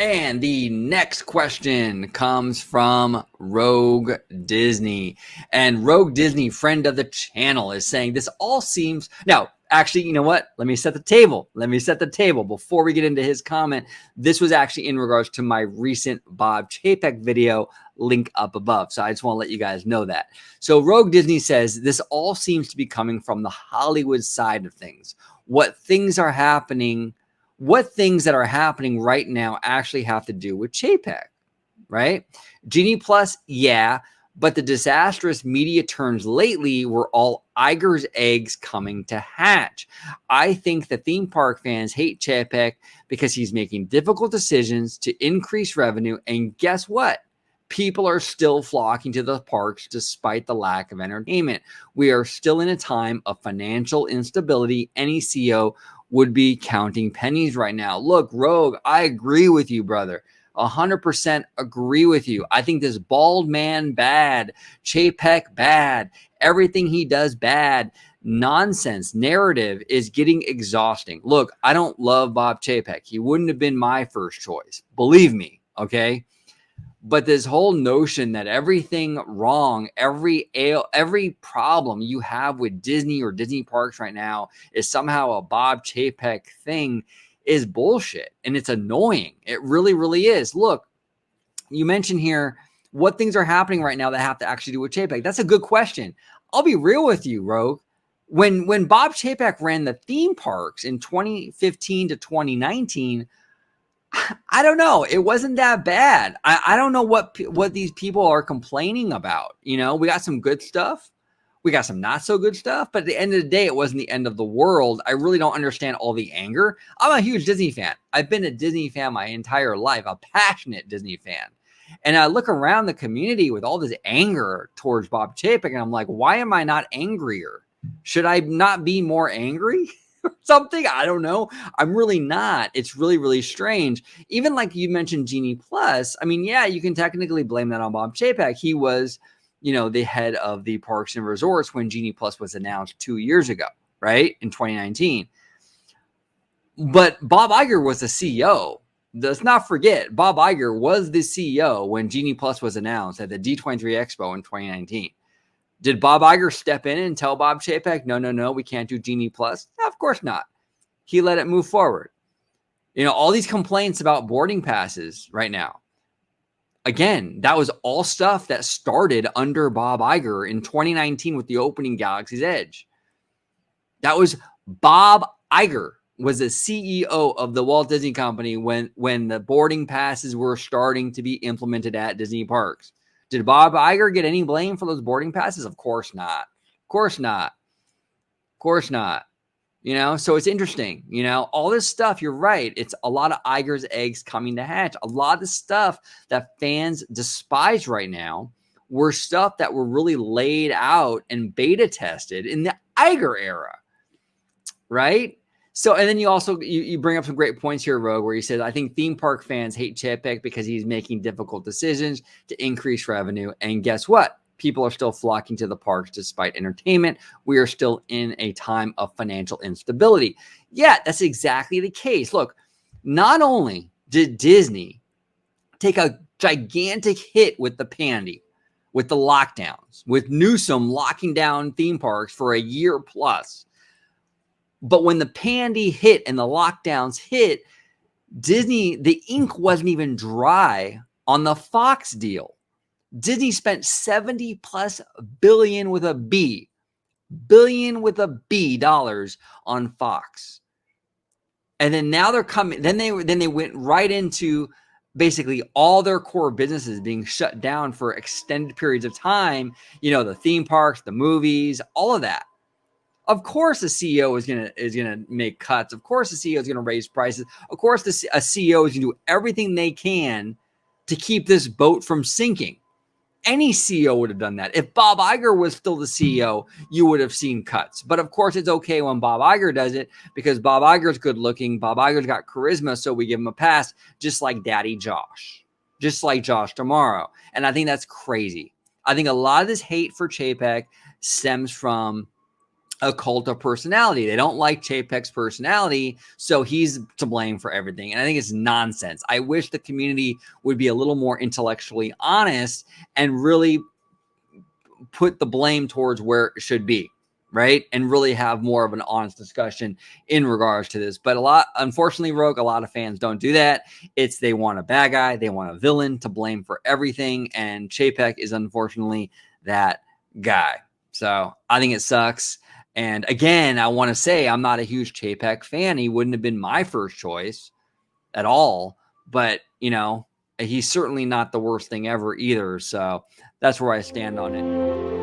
And the next question comes from Rogue Disney. And Rogue Disney, friend of the channel, is saying this all seems... Now, actually, you know what? Let me set the table. Before we get into his comment. This was actually in regards to my recent Bob Chapek video, link up above. So I just want to let you guys know that. So Rogue Disney says this all seems to be coming from the Hollywood side of things. What things that are happening right now actually have to do with Chapek, right? Genie Plus, yeah, but the disastrous media turns lately were all Iger's eggs coming to hatch. I think the theme park fans hate Chapek because he's making difficult decisions to increase revenue, and guess what? People are still flocking to the parks despite the lack of entertainment. We are still in a time of financial instability. Any CEO would be counting pennies right now. Look, Rogue, I agree with you, brother. 100% agree with you. I think this bald man bad, Chapek bad, everything he does bad, nonsense narrative is getting exhausting. Look, I don't love Bob Chapek. He wouldn't have been my first choice. Believe me, okay? But this whole notion that everything wrong, every problem you have with Disney or Disney parks right now is somehow a Bob Chapek thing is bullshit. And it's annoying. It really, really is. Look, you mentioned here what things are happening right now that have to actually do with Chapek. That's a good question. I'll be real with you, Rogue. When Bob Chapek ran the theme parks in 2015 to 2019, I don't know. It wasn't that bad. I don't know what these people are complaining about. You know, we got some good stuff. We got some not so good stuff. But at the end of the day, it wasn't the end of the world. I really don't understand all the anger. I'm a huge Disney fan. I've been a Disney fan my entire life, a passionate Disney fan. And I look around the community with all this anger towards Bob Chapek, and I'm like, why am I not angrier? Should I not be more angry? Something, I don't know. I'm really not. It's really, really strange. Even like you mentioned Genie Plus. I mean, yeah, you can technically blame that on Bob Chapek. He was, you know, the head of the parks and resorts when Genie Plus was announced 2 years ago, right? In 2019. But Bob Iger was the CEO. Let's not forget, Bob Iger was the CEO when Genie Plus was announced at the D23 Expo in 2019. Did Bob Iger step in and tell Bob Chapek, no, we can't do Genie Plus? No, of course not. He let it move forward. You know, all these complaints about boarding passes right now. Again, that was all stuff that started under Bob Iger in 2019 with the opening Galaxy's Edge. That was Bob Iger was the CEO of the Walt Disney Company when the boarding passes were starting to be implemented at Disney parks. Did Bob Iger get any blame for those boarding passes? Of course not. Of course not. Of course not. You know, so it's interesting. You know, all this stuff, you're right. It's a lot of Iger's eggs coming to hatch. A lot of the stuff that fans despise right now were stuff that were really laid out and beta tested in the Iger era. Right? So, and then you also, you bring up some great points here, Rogue, where you said, I think theme park fans hate Chapek because he's making difficult decisions to increase revenue. And guess what? People are still flocking to the parks despite entertainment. We are still in a time of financial instability. Yeah, that's exactly the case. Look, not only did Disney take a gigantic hit with the pandy, with the lockdowns, with Newsom locking down theme parks for a year plus, but when the pandy hit and the lockdowns hit, Disney, the ink wasn't even dry on the Fox deal. Disney spent 70 plus billion with a B, billion with a B dollars on Fox. And then now they're coming, then they went right into basically all their core businesses being shut down for extended periods of time. You know, the theme parks, the movies, all of that. Of course, the CEO is gonna make cuts. Of course, the CEO is gonna raise prices. Of course, a CEO is gonna do everything they can to keep this boat from sinking. Any CEO would have done that. If Bob Iger was still the CEO, you would have seen cuts. But of course, it's okay when Bob Iger does it because Bob Iger's good looking. Bob Iger's got charisma, so we give him a pass, just like Daddy Josh, just like Josh tomorrow. And I think that's crazy. I think a lot of this hate for Chapek stems from a cult of personality. They don't like Chapek's personality, so he's to blame for everything. And I think it's nonsense. I wish the community would be a little more intellectually honest and really put the blame towards where it should be, right? And really have more of an honest discussion in regards to this. But unfortunately, Rogue, a lot of fans don't do that. They want a bad guy, they want a villain to blame for everything. And Chapek is unfortunately that guy. So I think it sucks. And again, I want to say I'm not a huge Chapek fan. He wouldn't have been my first choice at all. But, you know, he's certainly not the worst thing ever either. So that's where I stand on it.